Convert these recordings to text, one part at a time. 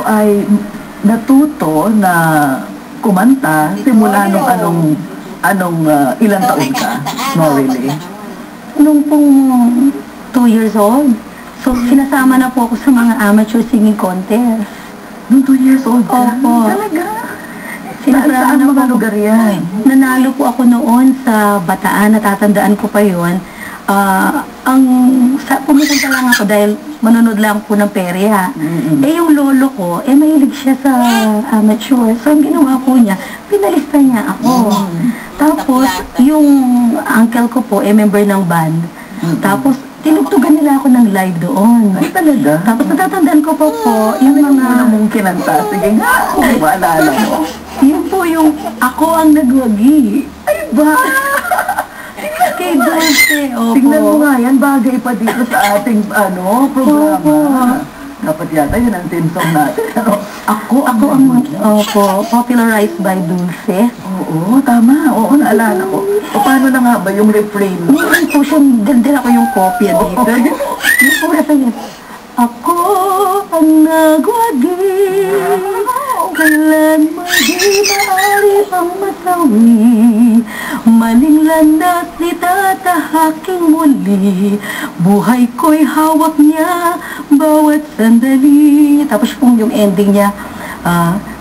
ay natuto na kumanta simula nung ilang taon ka? No, really? Nung pong 2 years old. So, sinasama na po ako sa mga amateur singing contest. Nung 2 years old ka? Opo. Talaga? Sinasaan Saan mga lugar yan? Nanalo po ako noon sa Bataan, natatandaan ko pa yun. Pumunta lang ako dahil manonood lang po ng perya. Eh yung lolo ko, mahilig siya sa amateur. So ang ginawa po niya, pinalista niya ako. Tapos yung uncle ko po, member ng band. Tapos tinugtugan nila ako ng live doon. Ay, talaga? Tapos natatandaan ko po yung mga... Ano mong kinanta? Sige nga, maalala mo. Yun po yung ako ang nagwagi. Ay ba? Kay Dulce, opo. Tingnan mo nga yan, bagay pa dito sa ating programa. Opo. Dapat yata yun ang theme song natin. Ako ang popularized by Dulce. Oo, tama. Oo, naalala ko. O paano na nga ba yung refrain? Meron po siyang, din ako yung kopya dito. Yung po kasi yun. Ako ang nagwagi, kailanman di maaari pang masawi. Maling landas ni tatahaking muli, buhay ko'y hawak niya bawat sandali. Tapos yung ending niya,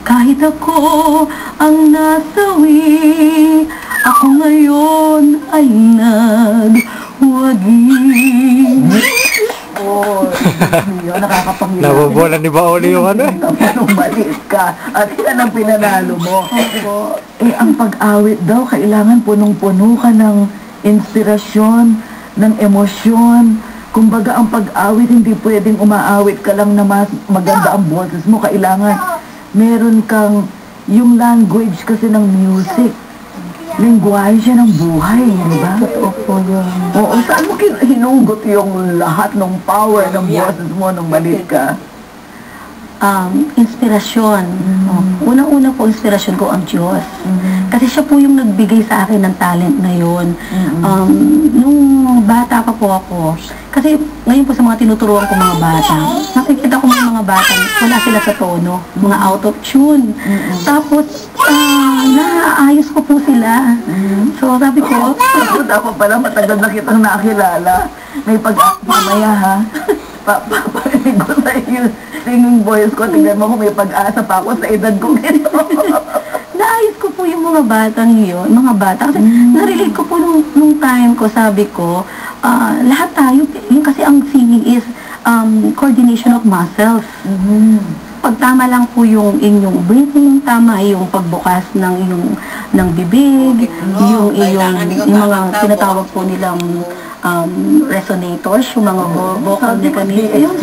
kahit ako ang nasawi, ako ngayon ay nagwagi. Oh, yun, nakakapangilala. Nabubolan ni Baoli yung ano eh. Nung maliit ka. At yan ang pinanalo mo. Ang pag-awit daw, kailangan punong-puno ka ng inspirasyon, ng emosyon. Kumbaga, ang pag-awit, hindi pwedeng umaawit ka lang na mas maganda ang boses mo. Kailangan, meron kang, yung language kasi ng music. Lingwahe siya ng buhay, di ba? Totoo po yun. Oo, saan mo hinugot yung lahat ng power ng boses mo nung maliit ka? Inspirasyon. Unang-una po, inspirasyon ko ang Diyos. Kasi siya po yung nagbigay sa akin ng talent na yun. Nung bata pa po ako, kasi ngayon po sa mga tinuturuan ko mga bata, nakikita ko mga batang wala sila sa tono, mga out of tune. Tapos, naaayos ko po sila. So, sabi ko, dapat pala matagal na kitang nakilala. May pag-mamaya ha. Paparinig ko sa iyo singing voice ko. Tingnan mo kung may pag-asa pa ako sa edad ko nito. naayos ko po yung mga batang yun, mga bata. Kasi narelate ko po nung time ko, sabi ko, lahat tayo, yung kasi ang singing is coordination of muscles. Pag tama lang po yung inyong breathing, tama yung pagbukas ng bibig, yung mga tinatawag po nilang resonators, yung mga vocal mechanisms.